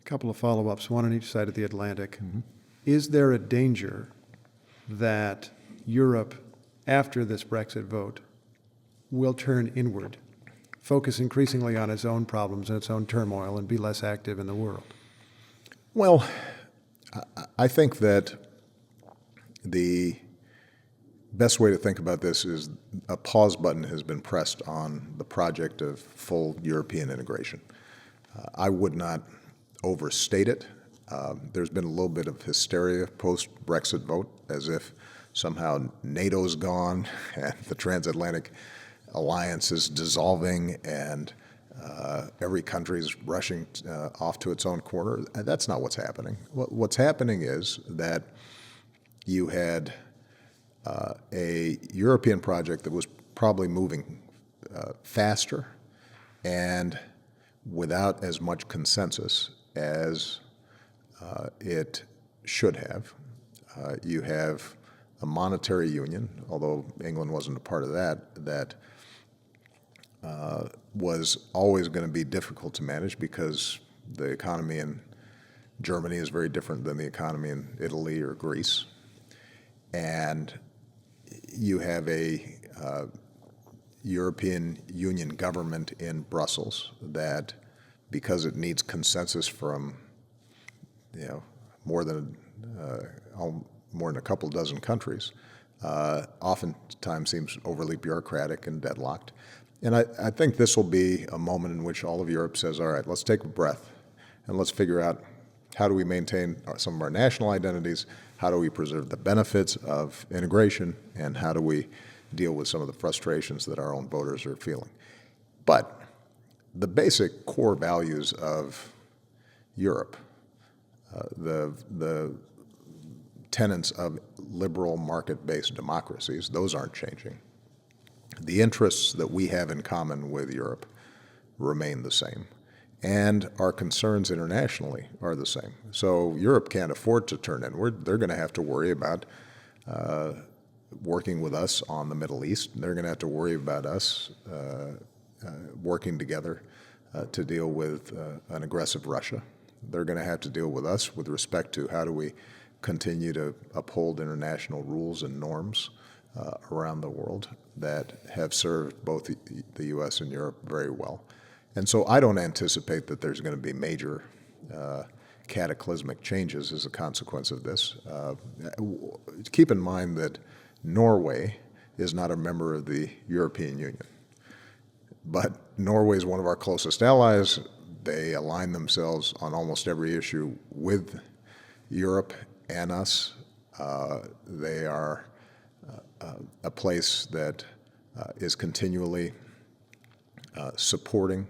Couple of follow-ups, one on each side of the Atlantic. Is there a danger that Europe, after this Brexit vote, will turn inward, focus increasingly on its own problems and its own turmoil, and be less active in the world? Well, I think that the best way to think about this is a pause button has been pressed on the project of full European integration. I would not overstate it. There's been a little bit of hysteria post-Brexit vote, as if somehow NATO's gone and the transatlantic alliance is dissolving and every country's rushing off to its own corner. That's not what's happening. What's happening is that you had a European project that was probably moving faster and without as much consensus as it should have. You have a monetary union, although England wasn't a part of that, that was always going to be difficult to manage because the economy in Germany is very different than the economy in Italy or Greece. And you have a European Union government in Brussels that, because it needs consensus from, more than a couple dozen countries, oftentimes seems overly bureaucratic and deadlocked. And I think this will be a moment in which all of Europe says, all right, let's take a breath and let's figure out how do we maintain some of our national identities, how do we preserve the benefits of integration, and how do we deal with some of the frustrations that our own voters are feeling. But the basic core values of Europe, the tenets of liberal market-based democracies, those aren't changing. The interests that we have in common with Europe remain the same, and our concerns internationally are the same. So Europe can't afford to turn inward. They're going to have to worry about working with us on the Middle East. They're going to have to worry about us working together to deal with an aggressive Russia. They're going to have to deal with us with respect to how do we continue to uphold international rules and norms around the world that have served both the U.S. and Europe very well. And so I don't anticipate that there's going to be major cataclysmic changes as a consequence of this. Keep in mind that Norway is not a member of the European Union, but Norway is one of our closest allies. They align themselves on almost every issue with Europe and us. They are a place that is continually supporting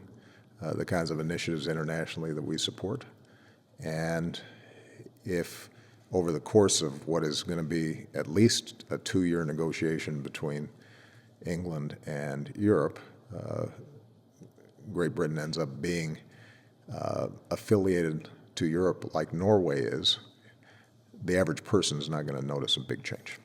the kinds of initiatives internationally that we support. And if over the course of what is going to be at least a 2-year negotiation between England and Europe, Great Britain ends up being affiliated to Europe like Norway is, the average person is not going to notice a big change.